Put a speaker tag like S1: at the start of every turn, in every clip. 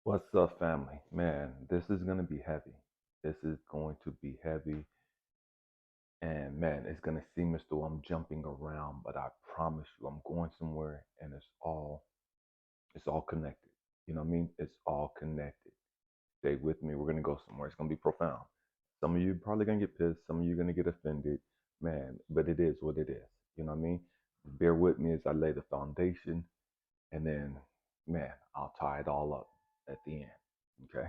S1: What's up, family? Man, this is going to be heavy. This is going to be heavy. And man, it's going to seem as though I'm jumping around, but I promise you I'm going somewhere and it's all connected. You know what I mean? It's all connected. Stay with me. We're going to go somewhere. It's going to be profound. Some of you probably going to get pissed. Some of you going to get offended. Man, but it is what it is. You know what I mean? Bear with me as I lay the foundation and then, man, I'll tie it all up at the end. Okay?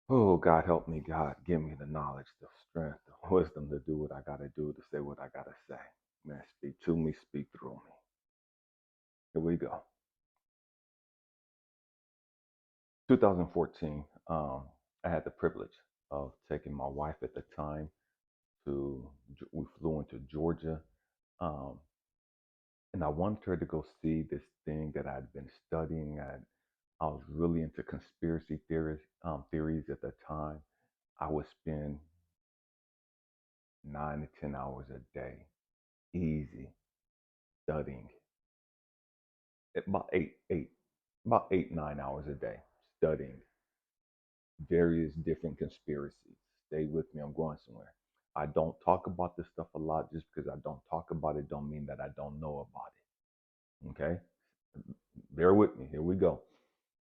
S1: Oh, God, help me, God. Give me the knowledge, the strength, the wisdom to do what I got to do, to say what I got to say. Man, speak to me, speak through me. Here we go. 2014, I had the privilege of taking my wife at the time we flew into Georgia. Um, and I wanted her to go see this thing that I'd been studying. I was really into conspiracy theories at the time. I would spend 9 to 10 hours a day, easy, studying about about 8, 9 hours a day studying various different conspiracies. Stay with me, I'm going somewhere. I don't talk about this stuff a lot. Just because I don't talk about it don't mean that I don't know about it. Okay? Bear with me. Here we go.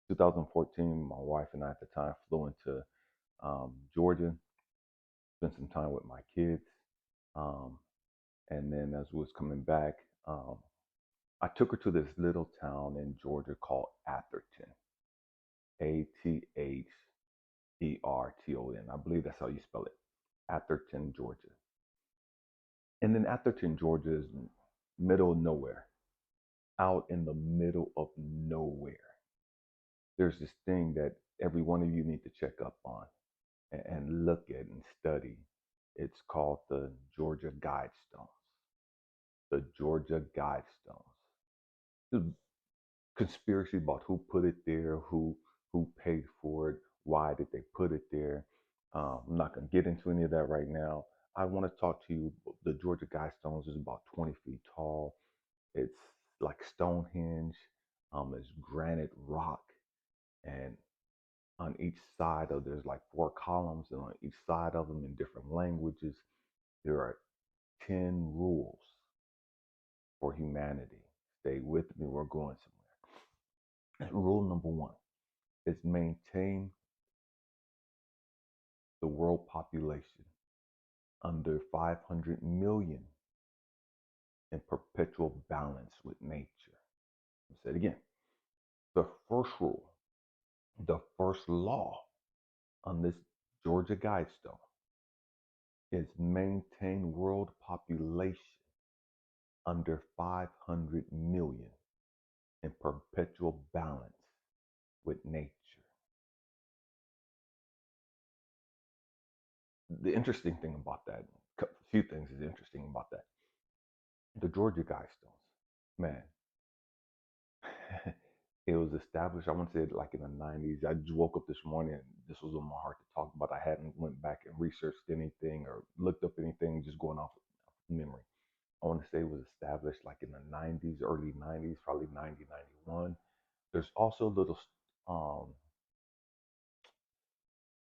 S1: 2014, my wife and I at the time flew into Georgia, spent some time with my kids. Um, and then as we was coming back, um, I took her to this little town in Georgia called Atherton. Aterton. I believe that's how you spell it. Atherton, Georgia. And then Atherton, Georgia is middle of nowhere, out in the middle of nowhere. There's this thing that every one of you need to check up on and look at and study. It's called the Georgia Guidestones. The Georgia Guidestones. The conspiracy about who put it there, who paid for it, why did they put it there. I'm not going to get into any of that right now. I want to talk to you. The Georgia Guidestones is about 20 feet tall. It's like Stonehenge. It's granite rock, and on each side of there's like 4 columns, and on each side of them in different languages, there are 10 rules for humanity. Stay with me. We're going somewhere. Rule number one is maintain the world population under 500 million in perpetual balance with nature. I'll say it again. The first rule, the first law on this Georgia Guidestone is maintain world population under 500 million in perpetual balance with nature. The interesting thing about that, a few things is interesting about that. The Georgia Guidestones, man, it was established, I want to say like in the 90s. I just woke up this morning and this was on my heart to talk about. I hadn't went back and researched anything or looked up anything, just going off memory. I want to say it was established like in the 90s, early 90s, probably 90, 91. There's also um,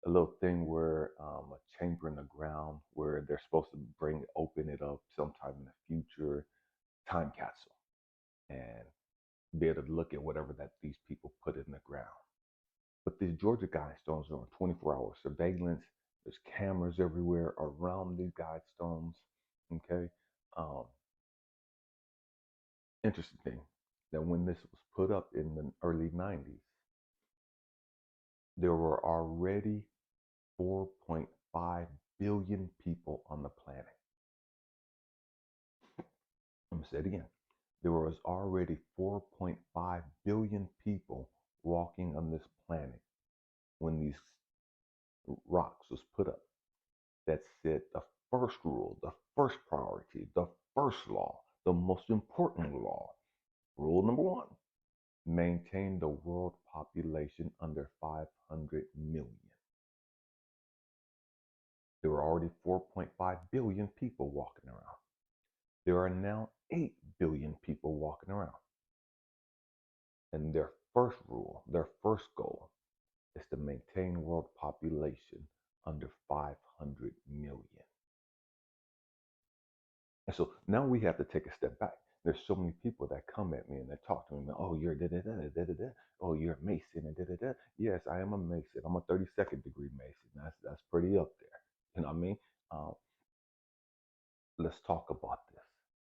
S1: a little thing where a chamber in the ground where they're supposed to open it up sometime in the future, time capsule, and be able to look at whatever that these people put in the ground. But these Georgia Guidestones are on 24-hour surveillance. There's cameras everywhere around these Guidestones. Okay. Um, Interesting thing that when this was put up in the early 90s, there were already 4.5 billion people on the planet. I'm going to say it again. There was already 4.5 billion people walking on this planet when these rocks was put up. That said, the first rule, the first priority, the first law, the most important law, rule number one, maintain the world population under 500 million. There were already 4.5 billion people walking around. There are now 8 billion people walking around. And they're first rule, their first goal is to maintain world population under 500 million. And so now we have to take a step back. There's so many people that come at me and they talk to me. Oh, you're da da da da da da. Oh, you're a Mason and da da da. Yes, I am a Mason. I'm a 32nd degree Mason. That's pretty up there. You know what I mean? Um, let's talk about this.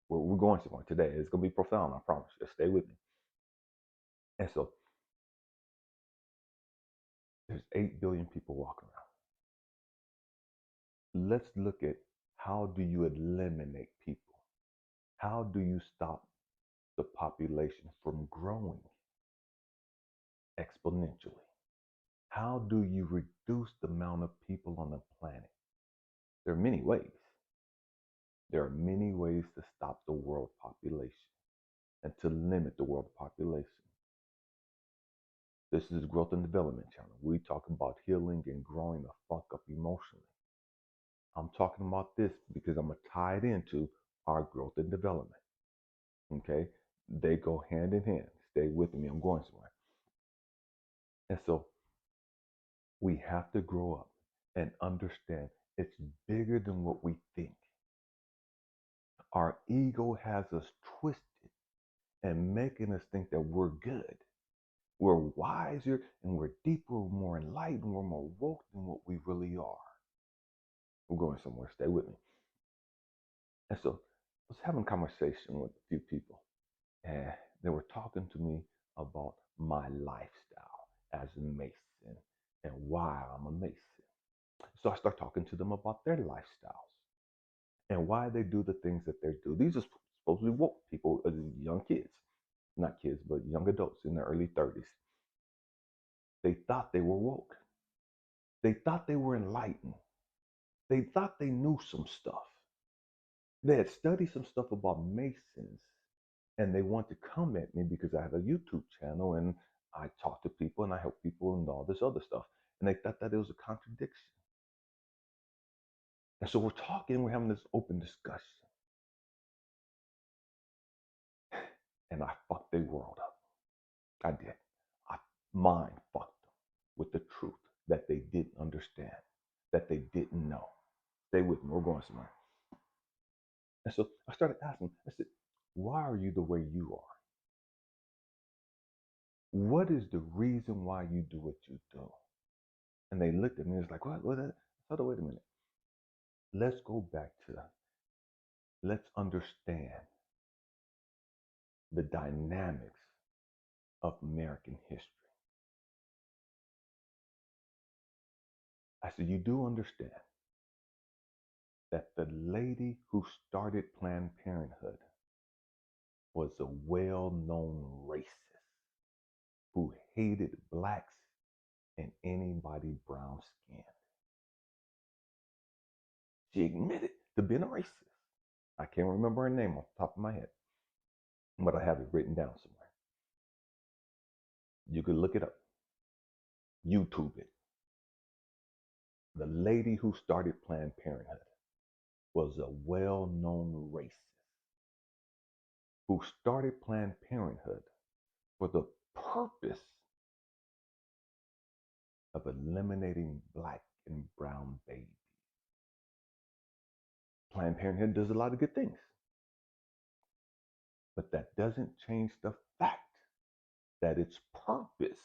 S1: We're going somewhere today. It's going to be profound. I promise you. Stay with me. And so there's 8 billion people walking around. Let's look at how do you eliminate people? How do you stop the population from growing exponentially? How do you reduce the amount of people on the planet? There are many ways. There are many ways to stop the world population and to limit the world population. This is Growth and Development Channel. We talk about healing and growing the fuck up emotionally. I'm talking about this because I'm going to tie it into our growth and development. Okay? They go hand in hand. Stay with me. I'm going somewhere. And so we have to grow up and understand it's bigger than what we think. Our ego has us twisted and making us think that we're good. We're wiser and we're deeper, we're more enlightened, we're more woke than what we really are. We're going somewhere. Stay with me. And so I was having a conversation with a few people, and they were talking to me about my lifestyle as a Mason and why I'm a Mason. So I start talking to them about their lifestyles and why they do the things that they do. These are supposedly woke people, young kids, not kids, but young adults in their early 30s. They thought they were woke. They thought they were enlightened. They thought they knew some stuff. They had studied some stuff about Masons, and they want to come at me because I have a YouTube channel and I talk to people and I help people and all this other stuff. And they thought that it was a contradiction. And so we're talking, we're having this open discussion. And I fucked their world up. I did. I mind fucked them with the truth that they didn't understand, that they didn't know. Stay with me, we're going somewhere. And so I started asking, I said, why are you the way you are? What is the reason why you do what you do? And they looked at me and was like, what? Wait a minute. Let's go back to, let's understand the dynamics of American history. I said, you do understand that the lady who started Planned Parenthood was a well-known racist who hated blacks and anybody brown skinned. She admitted to being a racist. I can't remember her name off the top of my head, but I have it written down somewhere. You could look it up. YouTube it. The lady who started Planned Parenthood was a well-known racist who started Planned Parenthood for the purpose of eliminating black and brown babies. Planned Parenthood does a lot of good things, but that doesn't change the fact that its purpose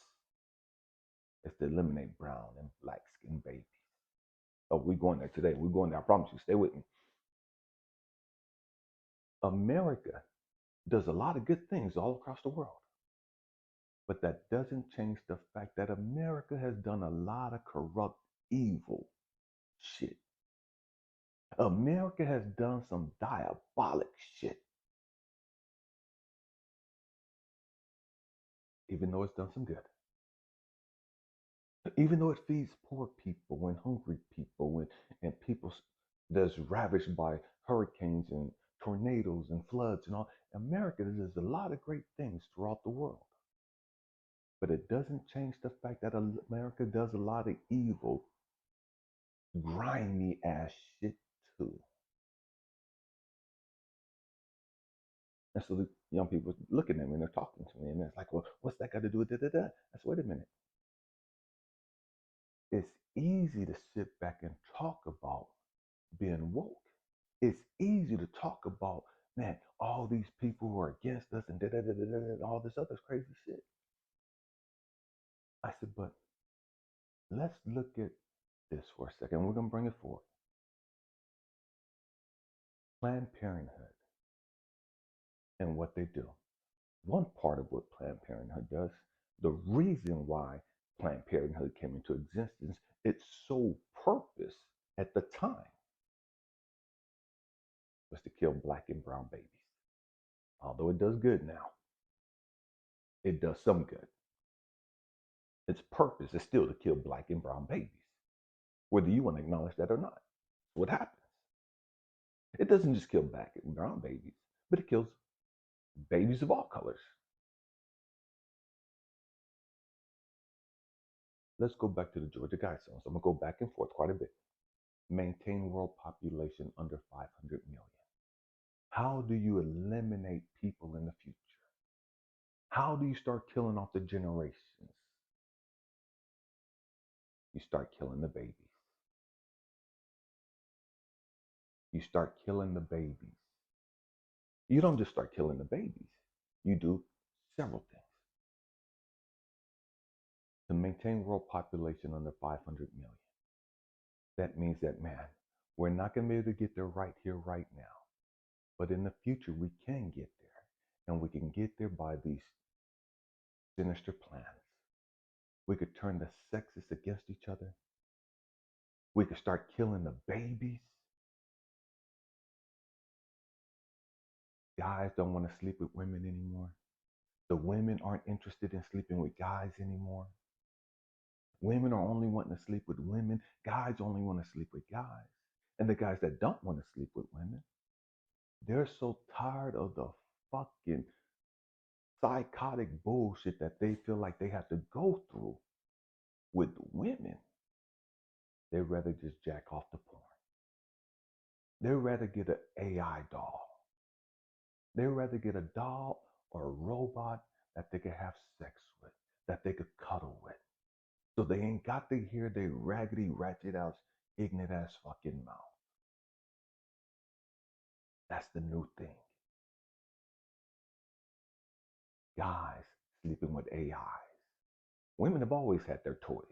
S1: is to eliminate brown and black skin babies. Oh, we're going there today. We're going there. I promise you. Stay with me. America does a lot of good things all across the world, but that doesn't change the fact that America has done a lot of corrupt, evil shit. America has done some diabolic shit, even though it's done some good. Even though it feeds poor people and hungry people and people that's ravaged by hurricanes and tornadoes and floods and all, America does a lot of great things throughout the world. But it doesn't change the fact that America does a lot of evil, grimy ass shit too. And so young people looking at me and they're talking to me, and it's like, well, what's that got to do with da da da? I said, wait a minute. It's easy to sit back and talk about being woke. It's easy to talk about, man, all these people who are against us and da da da da da, and all this other crazy shit. I said, but let's look at this for a second. We're gonna bring it forward. Planned Parenthood and what they do. One part of what Planned Parenthood does, the reason why Planned Parenthood came into existence, its sole purpose at the time was to kill black and brown babies. Although it does good now, it does some good. Its purpose is still to kill black and brown babies, whether you want to acknowledge that or not. What happens? It doesn't just kill black and brown babies, but it kills babies of all colors. Let's go back to the Georgia Guidestones. I'm going to go back and forth quite a bit. Maintain world population under 500 million. How do you eliminate people in the future? How do you start killing off the generations? You start killing the babies. You start killing the babies. You don't just start killing the babies. You do several things. To maintain world population under 500 million. That means that, man, we're not going to be able to get there right here, right now. But in the future, we can get there. And we can get there by these sinister plans. We could turn the sexes against each other. We could start killing the babies. Guys don't want to sleep with women anymore. The women aren't interested in sleeping with guys anymore. Women are only wanting to sleep with women. Guys only want to sleep with guys. And the guys that don't want to sleep with women, they're so tired of the fucking psychotic bullshit that they feel like they have to go through with women. They'd rather just jack off the porn. They'd rather get an AI doll. They'd rather get a doll or a robot that they could have sex with, that they could cuddle with. So they ain't got to hear their raggedy, ratchet ass, ignorant ass fucking mouth. That's the new thing. Guys sleeping with AIs. Women have always had their toys.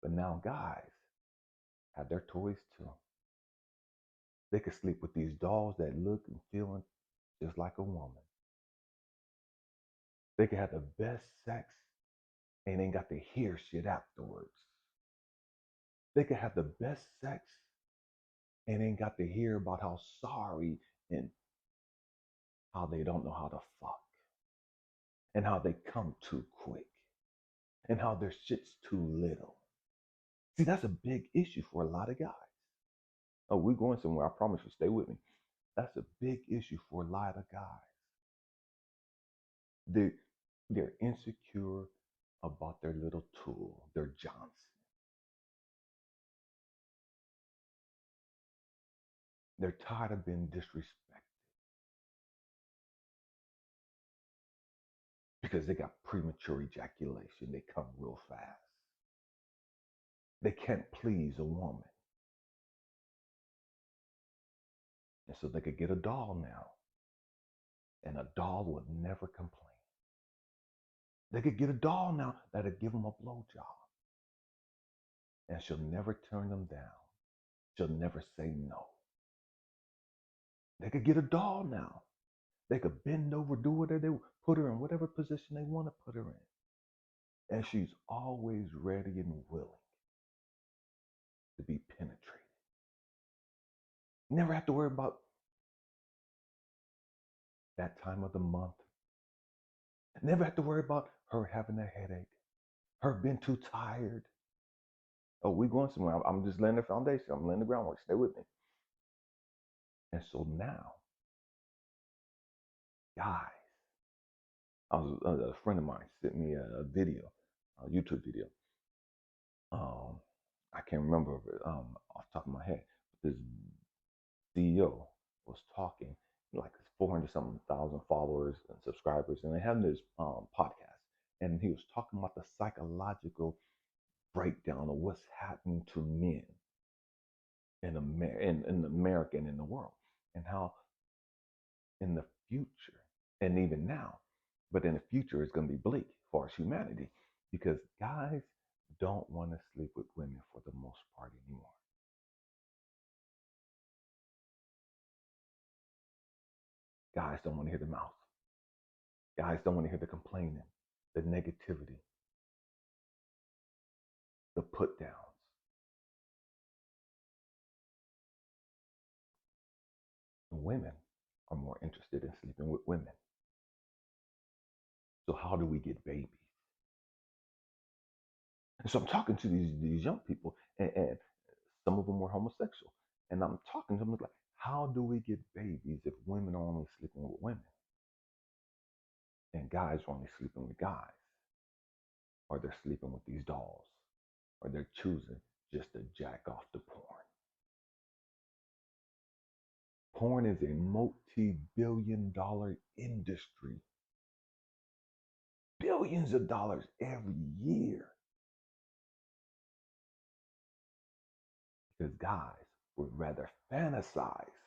S1: But now guys have their toys too. They could sleep with these dolls that look and feel just like a woman. They could have the best sex and ain't got to hear shit afterwards. They could have the best sex and ain't got to hear about how sorry and how they don't know how to fuck and how they come too quick and how their shit's too little. See, that's a big issue for a lot of guys. Oh, we're going somewhere. I promise you, stay with me. That's a big issue for a lot of guys. They're insecure about their little tool, their Johnson. They're tired of being disrespected because they got premature ejaculation. They come real fast. They can't please a woman. And so they could get a doll now. And a doll would never complain. They could get a doll now that'll give them a blowjob. And she'll never turn them down. She'll never say no. They could get a doll now. They could bend over, do whatever they put her in whatever position they want to put her in. And she's always ready and willing to be penetrated. You never have to worry about that time of the month. Never have to worry about her having a headache, her being too tired. Oh, we're going somewhere. I'm just laying the foundation. I'm laying the groundwork. Stay with me. And so now, guys, a friend of mine sent me a video, a YouTube video. I can't remember off the top of my head. This CEO was talking like 400 something thousand followers and subscribers, and they have this podcast, and he was talking about the psychological breakdown of what's happening to men in America and in the world, and how in the future, and even now, but in the future, it's going to be bleak for us humanity because guys don't want to sleep with women for the most part anymore. Guys don't want to hear the mouth. Guys don't want to hear the complaining, the negativity, the put downs. Women are more interested in sleeping with women. So how do we get babies? And so I'm talking to these young people, and some of them were homosexual. And I'm talking to them like, how do we get babies if women are only sleeping with women? And guys are only sleeping with guys. Or they're sleeping with these dolls. Or they're choosing just to jack off to porn. Porn is a multi-billion-dollar industry. Billions of dollars every year. Because guys would rather fantasize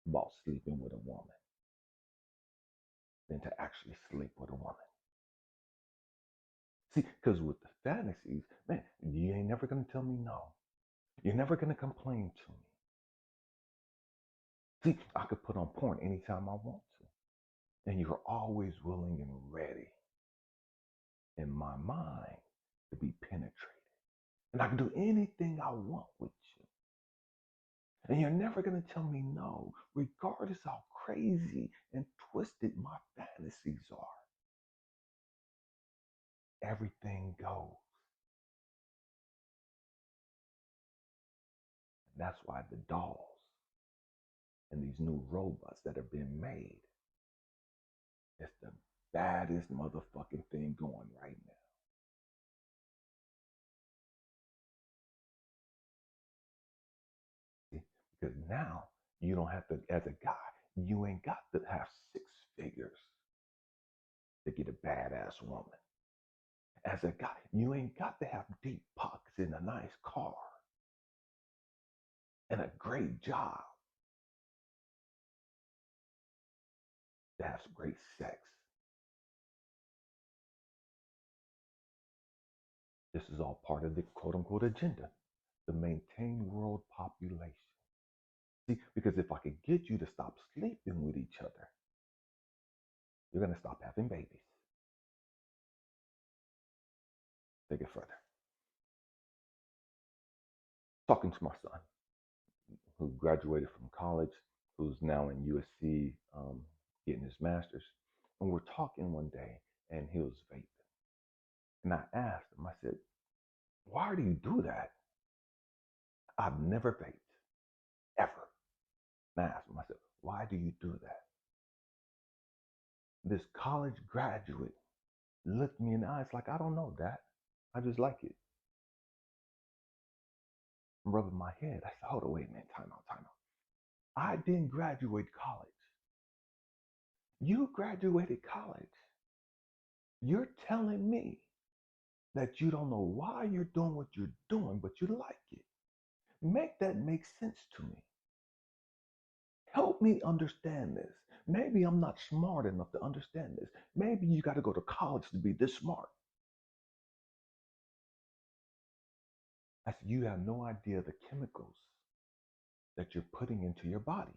S1: about sleeping with a woman than to actually sleep with a woman. See, because with the fantasies, man, you ain't never going to tell me no. You're never going to complain to me. See, I could put on porn anytime I want to. And you're always willing and ready in my mind to be penetrated. And I can do anything I want with you. And you're never going to tell me no, regardless how crazy and twisted my fantasies are. Everything goes. And that's why the dolls and these new robots that are being made, it's the baddest motherfucking thing going right now. See? Because now you don't have to, as a guy, you ain't got to have 6 figures to get a badass woman. As a guy, you ain't got to have deep pockets and a nice car and a great job to have some great sex. This is all part of the quote unquote agenda to maintain world population. See, because if I could get you to stop sleeping with each other, you're going to stop having babies. Take it further. Talking to my son, who graduated from college, who's now in USC getting his master's. And we're talking one day, and he was vaping. And I asked him, I said, why do you do that? I've never vaped, ever. And I asked him, I said, why do you do that? This college graduate looked me in the eyes like, I don't know, Dad. I just like it. I'm rubbing my head. I said, hold on, wait a minute, time out. I didn't graduate college. You graduated college. You're telling me that you don't know why you're doing what you're doing, but you like it. Make that make sense to me. Help me understand this. Maybe I'm not smart enough to understand this. Maybe you got to go to college to be this smart. I said, you have no idea the chemicals that you're putting into your body.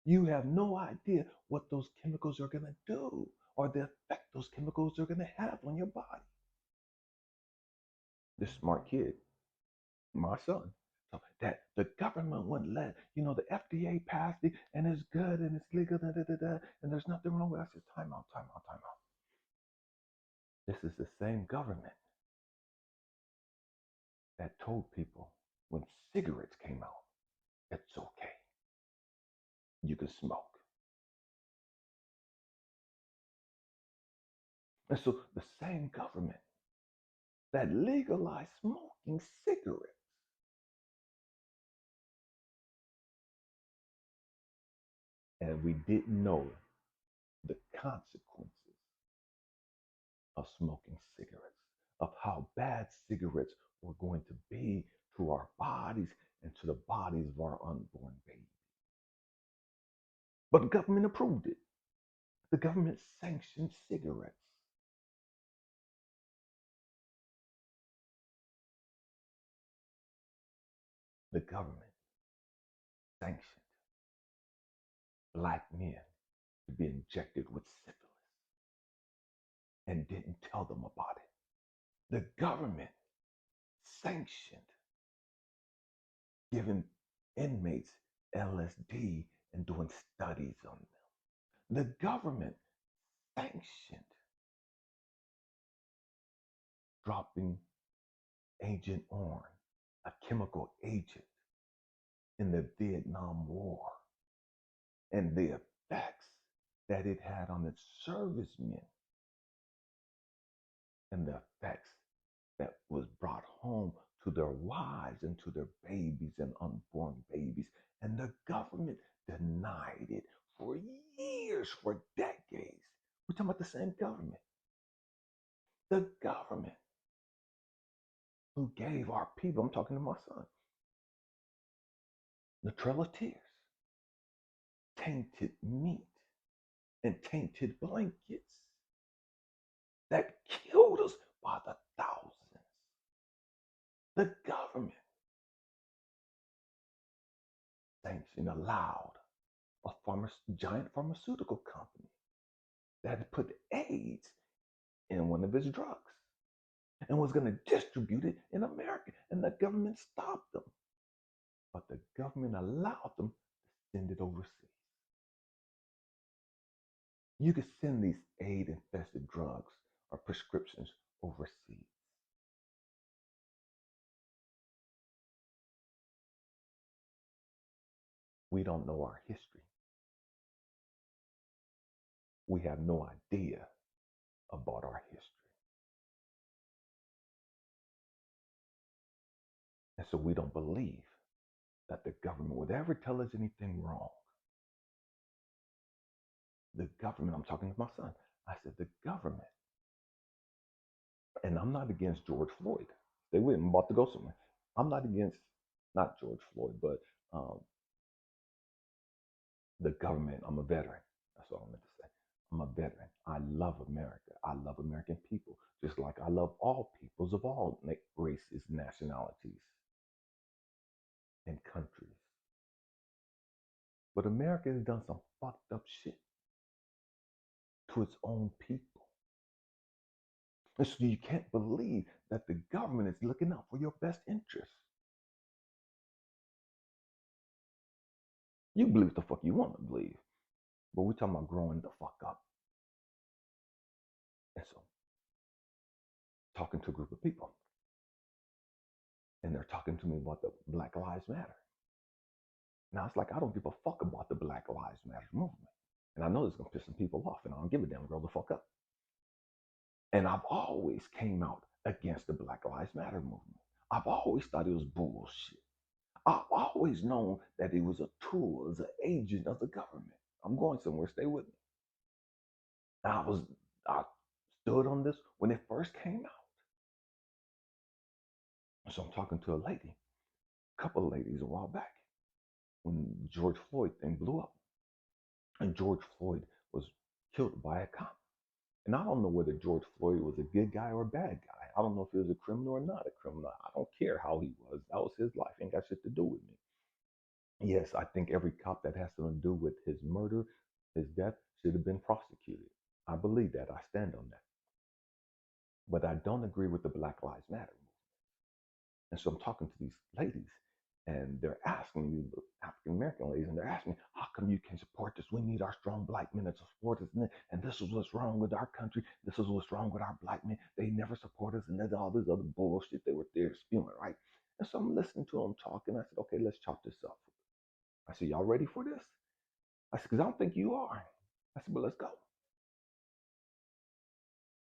S1: You have no idea what those chemicals are going to do or the effect those chemicals are going to have on your body. This smart kid, my son, so that the government wouldn't let, the FDA passed it and it's good and it's legal, and there's nothing wrong with it. I said, time out. This is the same government that told people when cigarettes came out, it's okay. You can smoke. And so the same government that legalized smoking cigarettes And we didn't know the consequences of smoking cigarettes, of how bad cigarettes were going to be to our bodies and to the bodies of our unborn babies. But the government approved it. The government sanctioned cigarettes. The government sanctioned black men to be injected with syphilis and didn't tell them about it. The government sanctioned giving inmates LSD and doing studies on them. The government sanctioned dropping Agent Orange, a chemical agent in the Vietnam War, and the effects that it had on its servicemen and the effects that was brought home to their wives and to their babies and unborn babies. And the government denied it for years, for decades. We're talking about the same government. The government who gave our people, I'm talking to my son, the Trail of Tears, tainted meat and tainted blankets that killed us by the thousands. The government sanctioned, allowed a giant pharmaceutical company that had put AIDS in one of its drugs and was going to distribute it in America. And the government stopped them. But the government allowed them to send it overseas. You could send these AIDS-infested drugs or prescriptions overseas. We don't know our history. We have no idea about our history. And so we don't believe that the government would ever tell us anything wrong. The government, I'm talking to my son, I said, the government, and I'm not against George Floyd. They went and about to go somewhere. I'm not against, not George Floyd, but the government. I'm a veteran. That's all I meant to say. I'm a veteran. I love America. I love American people, just like I love all peoples of all races, nationalities, and countries. But America has done some fucked up shit to its own people. And so you can't believe that the government is looking out for your best interests. You believe the fuck you want to believe, but we're talking about growing the fuck up. And so, talking to a group of people, and they're talking to me about the Black Lives Matter. Now it's like I don't give a fuck about the Black Lives Matter movement, and I know it's gonna piss some people off, and I don't give a damn. Grow the fuck up. And I've always came out against the Black Lives Matter movement. I've always thought it was bullshit. I've always known that it was a tool, as an agent of the government. I'm going somewhere, stay with me. I stood on this when it first came out. So I'm talking to a lady, a couple of ladies a while back, when George Floyd thing blew up. And George Floyd was killed by a cop. And I don't know whether George Floyd was a good guy or a bad guy. I don't know if he was a criminal or not a criminal. I don't care how he was. That was his life. Ain't got shit to do with me. Yes, I think every cop that has something to do with his murder, his death, should have been prosecuted. I believe that. I stand on that. But I don't agree with the Black Lives Matter movement. And so I'm talking to these ladies, and they're asking me, African American ladies, and they're asking me, how come you can support this? We need our strong black men to support us. And this is what's wrong with our country. This is what's wrong with our black men. They never support us, and there's all this other bullshit they were there spewing, right? And so I'm listening to them talking. I said, okay, let's chop this up. I said, y'all ready for this? I said, because I don't think you are. I said, but let's go.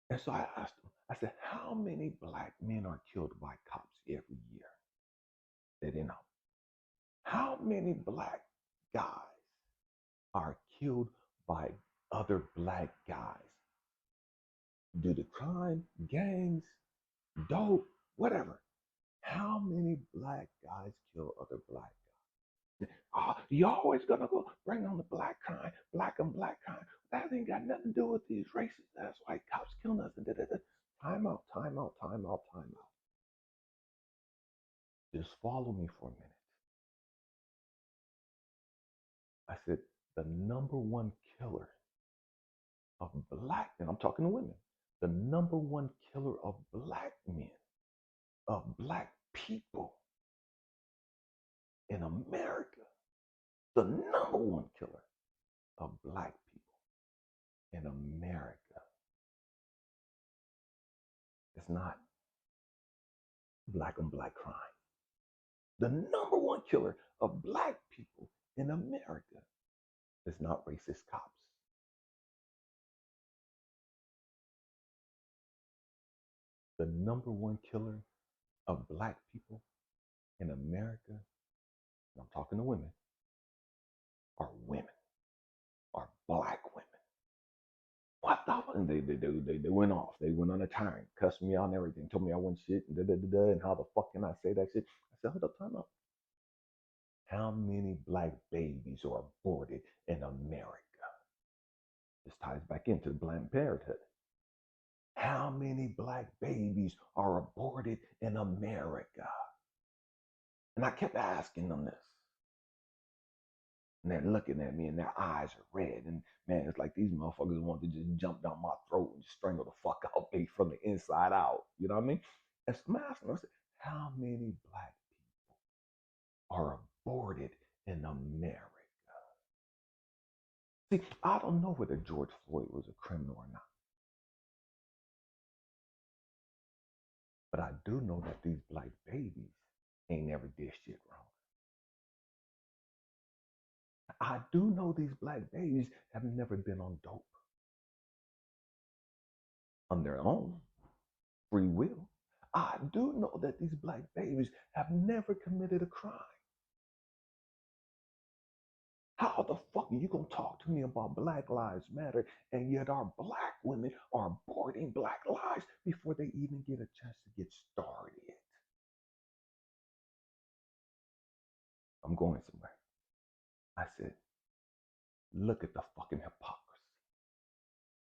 S1: And so I asked them, I said, how many black men are killed by cops every year? They didn't know. How many black guys are killed by other black guys due to crime, gangs, dope, whatever. How many black guys kill other black guys? You're always gonna go bring on the black crime, black and black crime. That ain't got nothing to do with these racist ass white cops killing us. And da-da-da. Time out, time out, time out, time out. Just follow me for a minute. I said the number one killer of black men, I'm talking to women, the number one killer of black men, of black people in America, the number one killer of black people in America is not black on black crime. The number one killer of black people in America is not racist cops. The number one killer of black people in America, and I'm talking to women, are women, are black women. What the fuck? And they went off. They went on a tyrant, cussed me out and everything, told me I wasn't shit, and and how the fuck can I say that shit? I said, hold up, time out. How many black babies are aborted in America? This ties back into the Planned Parenthood. How many black babies are aborted in America? And I kept asking them this. And they're looking at me and their eyes are red. And man, it's like these motherfuckers want to just jump down my throat and strangle the fuck out me from the inside out. You know what I mean? And so I'm asking them, how many black people are aborted in America? See, I don't know whether George Floyd was a criminal or not. But I do know that these black babies ain't never did shit wrong. I do know these black babies have never been on dope on their own, free will. I do know that these black babies have never committed a crime. How the fuck are you gonna talk to me about Black Lives Matter and yet our black women are aborting black lives before they even get a chance to get started? I'm going somewhere. I said, look at the fucking hypocrisy.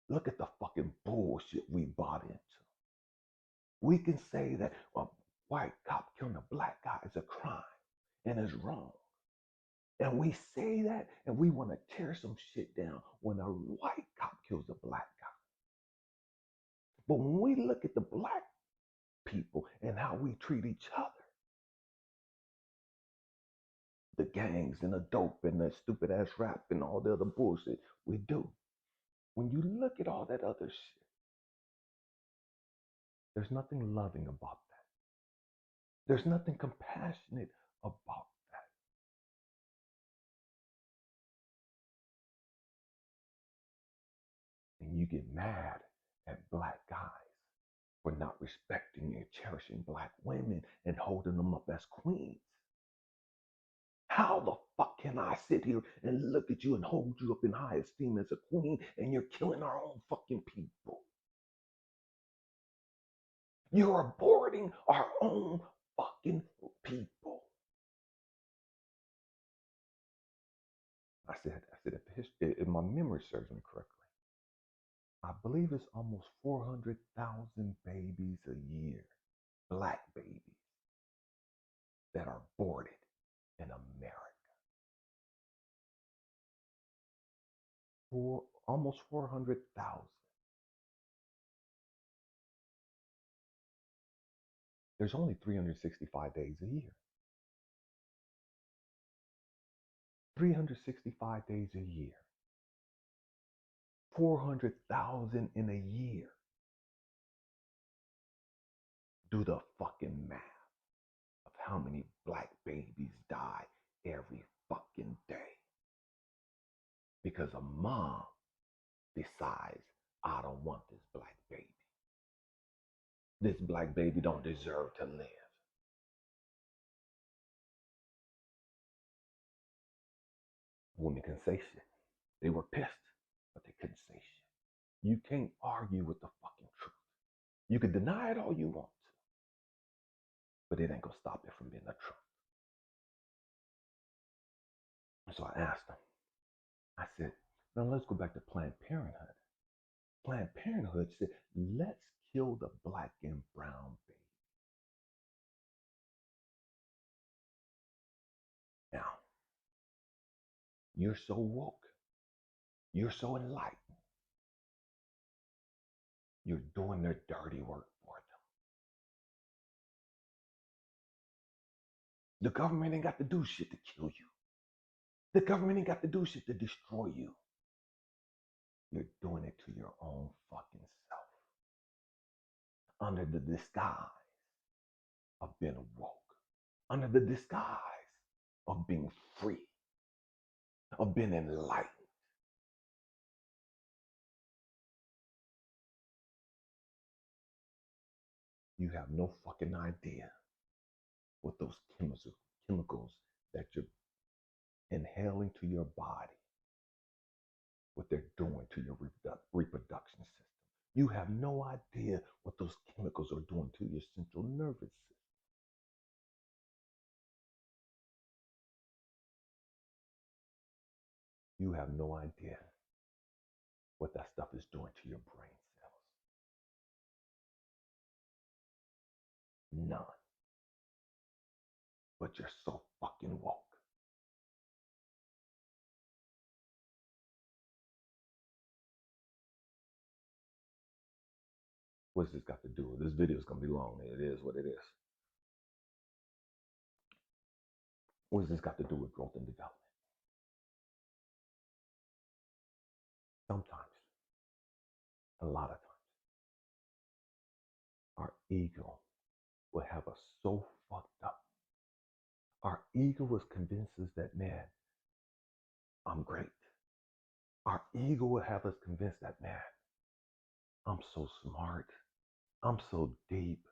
S1: Look at the fucking bullshit we bought into. We can say that a white cop killing a black guy is a crime and is wrong. And we say that and we want to tear some shit down when a white cop kills a black guy. But when we look at the black people and how we treat each other, the gangs and the dope and the stupid ass rap and all the other bullshit we do, when you look at all that other shit, there's nothing loving about that. There's nothing compassionate about that. And you get mad at black guys for not respecting and cherishing black women and holding them up as queens. How the fuck can I sit here and look at you and hold you up in high esteem as a queen and you're killing our own fucking people? You're aborting our own fucking people. I said, if if my memory serves me correctly, I believe it's almost 400,000 babies a year, black babies, that are aborted in America. Almost 400,000. There's only 365 days a year. 365 days a year. 400,000 in a year. Do the fucking math of how many black babies die every fucking day. Because a mom decides, I don't want this black baby. This black baby don't deserve to live. Women can say shit. They were pissed, but they couldn't say shit. You can't argue with the fucking truth. You can deny it all you want to, but it ain't gonna stop it from being the truth. And so I asked them, I said, now let's go back to Planned Parenthood. Planned Parenthood said, let's kill the black and brown baby. Now, you're so woke, you're so enlightened, you're doing their dirty work for them. The government ain't got to do shit to kill you. The government ain't got to do shit to destroy you. You're doing it to your own fucking self under the disguise of being woke, under the disguise of being free, of being enlightened. You have no fucking idea what those chemicals that you're inhaling to your body, what they're doing to your reproduction system. You have no idea what those chemicals are doing to your central nervous system. You have no idea what that stuff is doing to your brain cells. None. But you're so fucking woke. What's this got to do with this? Video is going to be long. It is what it is. What's this got to do with growth and development? Sometimes, a lot of times, our ego will have us so fucked up. Our ego is convinced us that, man, I'm great. Our ego will have us convinced that, man, I'm so smart. I'm so deep.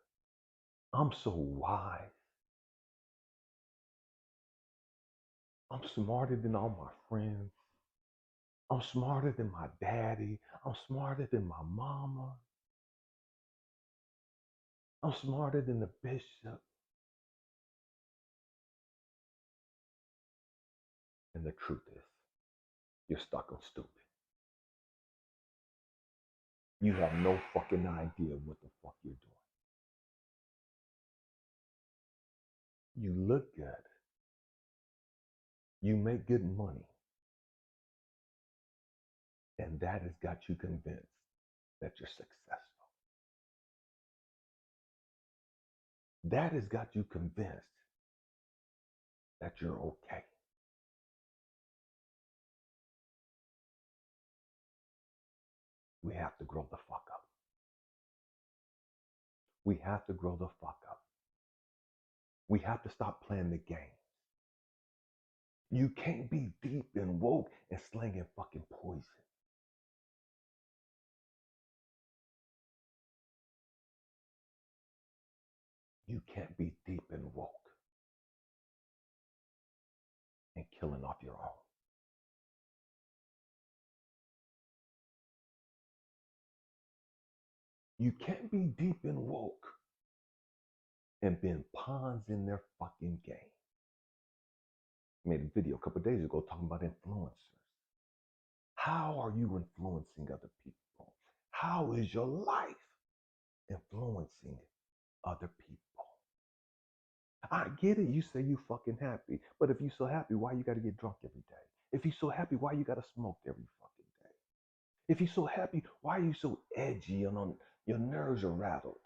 S1: I'm so wise. I'm smarter than all my friends. I'm smarter than my daddy. I'm smarter than my mama. I'm smarter than the bishop. And the truth is, you're stuck on stupid. You have no fucking idea what the fuck you're doing. You look good. You make good money. And that has got you convinced that you're successful. That has got you convinced that you're okay. We have to grow the fuck up. We have to grow the fuck up. We have to stop playing the game. You can't be deep and woke and slinging fucking poison. You can't be deep and woke and killing off your own. You can't be deep and woke and being pawns in their fucking game. I made a video a couple of days ago talking about influencers. How are you influencing other people? How is your life influencing other people? I get it. You say you fucking happy, but if you so happy, why you got to get drunk every day? If you so happy, why you got to smoke every fucking day? If you so happy, why are you so edgy and on your nerves are rattled?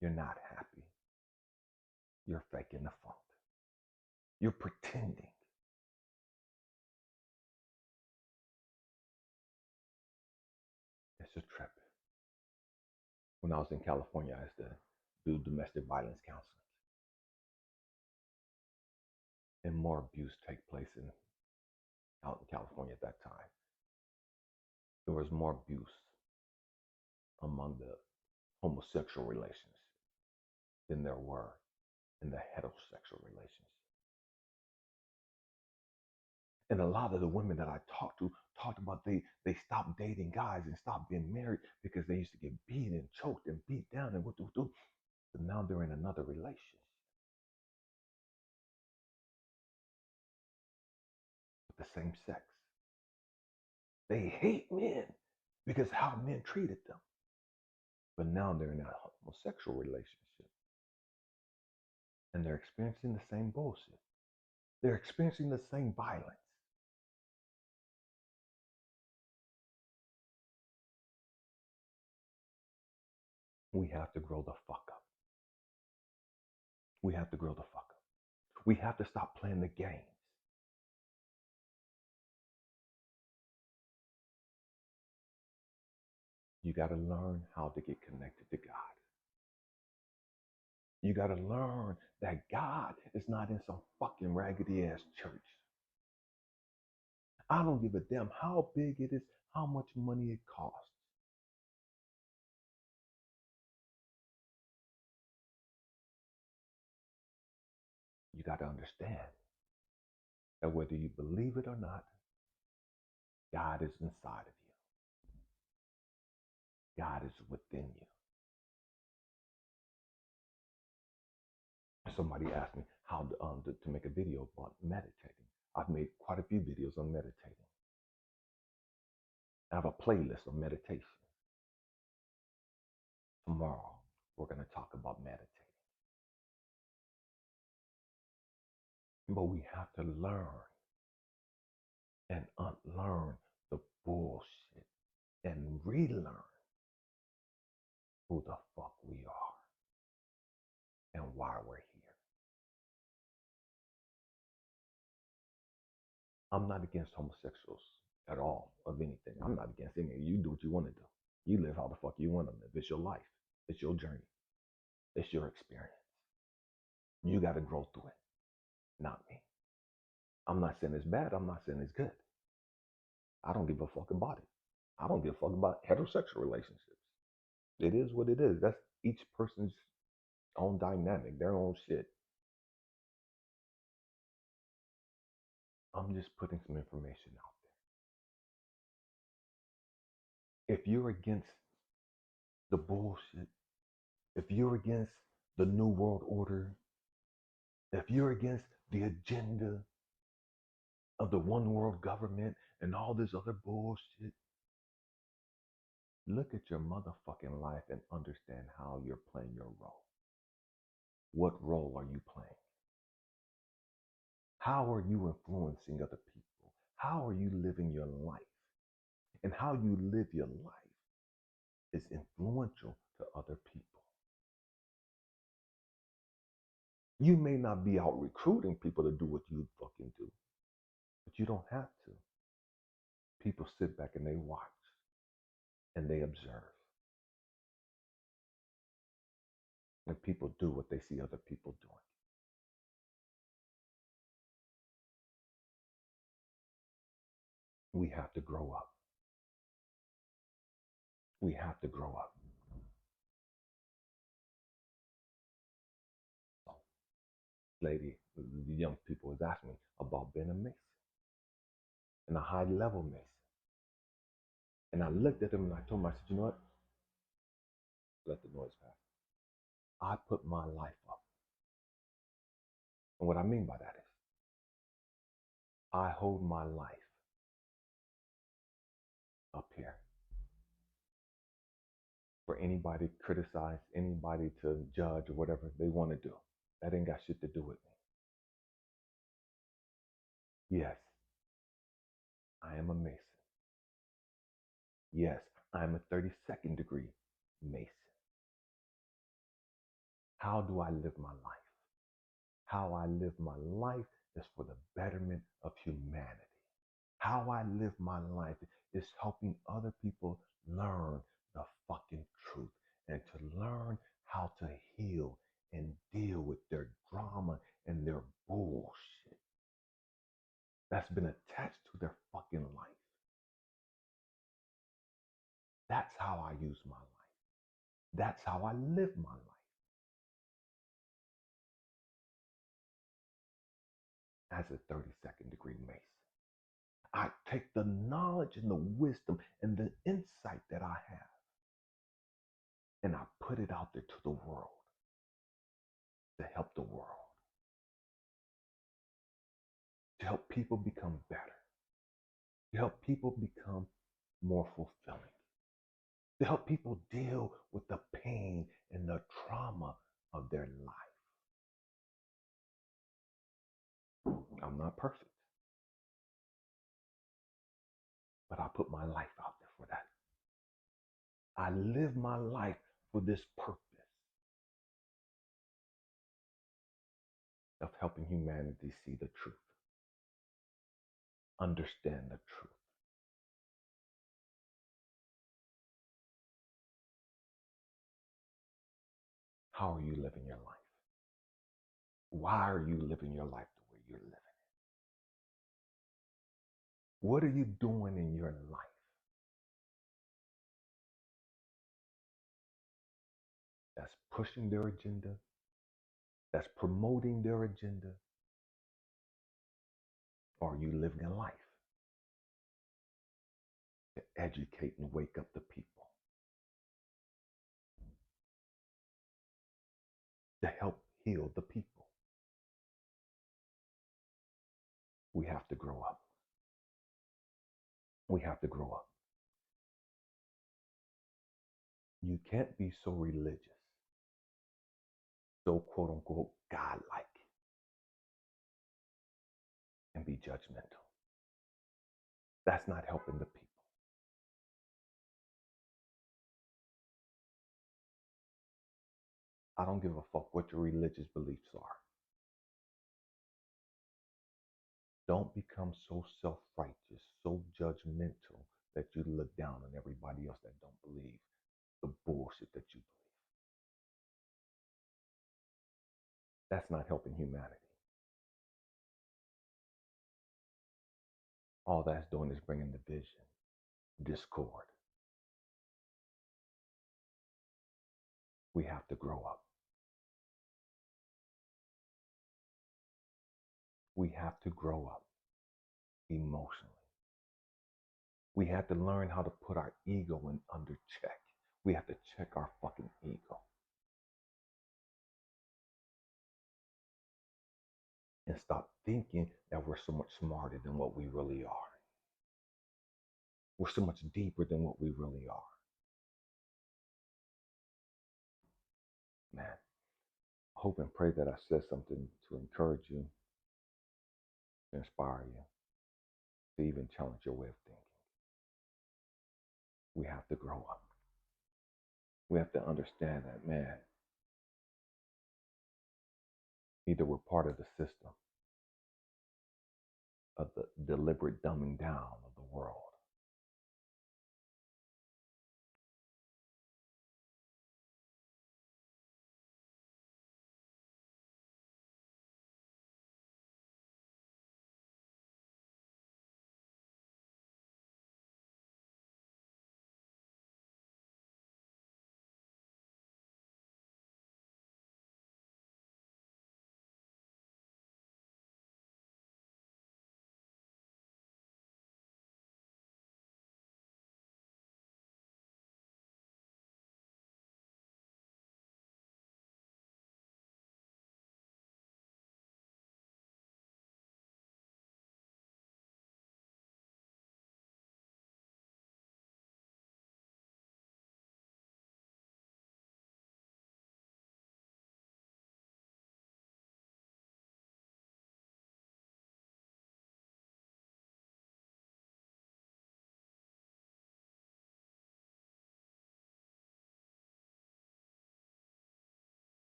S1: You're not happy. You're faking the funk. You're pretending. It's a trip. When I was in California, I used to do domestic violence counseling. And more abuse take place out in California at that time. There was more abuse among the homosexual relations than there were in the heterosexual relations. And a lot of the women that I talked to talked about they stopped dating guys and stopped being married because they used to get beat and choked and beat down and what do. But now they're in another relationship with the same sex. They hate men because how men treated them. But now they're in a homosexual relationship and they're experiencing the same bullshit. They're experiencing the same violence. We have to grow the fuck up. We have to grow the fuck up. We have to stop playing the games. You got to learn how to get connected to God. You got to learn that God is not in some fucking raggedy ass church. I don't give a damn how big it is, how much money it costs. You got to understand that whether you believe it or not, God is inside of you. God is within you. Somebody asked me how to make a video about meditating. I've made quite a few videos on meditating. I have a playlist of meditation. Tomorrow, we're going to talk about meditating. But we have to learn and unlearn the bullshit and relearn who the fuck we are and why we're here. I'm not against homosexuals at all of anything. I'm not against anything. You do what you want to do. You live how the fuck you want to live. It's your life. It's your journey. It's your experience. You got to grow through it, not me. I'm not saying it's bad. I'm not saying it's good. I don't give a fuck about it. I don't give a fuck about heterosexual relationships. It is what it is. That's each person's own dynamic, their own shit. I'm just putting some information out there. If you're against the bullshit, if you're against the New World Order, if you're against the agenda of the one world government and all this other bullshit, look at your motherfucking life and understand how you're playing your role. What role are you playing? How are you influencing other people? How are you living your life? And how you live your life is influential to other people. You may not be out recruiting people to do what you fucking do, but you don't have to. People sit back and they watch and they observe. And people do what they see other people doing. We have to grow up. We have to grow up. So, lady, the young people was asking me about being a Mason and a high level Mason. And I looked at him and I told him, I said, you know what? Let the noise pass. I put my life up. And what I mean by that is, I hold my life up here for anybody to criticize, anybody to judge or whatever they want to do. That ain't got shit to do with me. Yes, I am a Mason. Yes, I am a 32nd degree Mason. How do I live my life? How I live my life is for the betterment of humanity. How I live my life is helping other people learn the fucking truth and to learn how to heal and deal with their drama and their bullshit that's been attached to their fucking life. That's how I use my life. That's how I live my life. As a 32nd degree Mason. I take the knowledge and the wisdom and the insight that I have, and I put it out there to the world to help the world, to help people become better, to help people become more fulfilling, to help people deal with the pain and the trauma of their life. I'm not perfect, but I put my life out there for that. I live my life for this purpose of helping humanity see the truth, understand the truth. How are you living your life? Why are you living your life the way you're living it? What are you doing in your life that's pushing their agenda, that's promoting their agenda? Or are you living a life to educate and wake up the people, to help heal the people? We have to grow up. We have to grow up. You can't be so religious, so quote unquote godlike, and be judgmental. That's not helping the people. I don't give a fuck what your religious beliefs are. Don't become so self-righteous, so judgmental that you look down on everybody else that don't believe the bullshit that you believe. That's not helping humanity. All that's doing is bringing division, discord. We have to grow up. We have to grow up emotionally. We have to learn how to put our ego in under check. We have to check our fucking ego and stop thinking that we're so much smarter than what we really are. We're so much deeper than what we really are. Man, I hope and pray that I said something to encourage you, to inspire you, to even challenge your way of thinking. We have to grow up. We have to understand that, man, either we're part of the system, of the deliberate dumbing down of the world,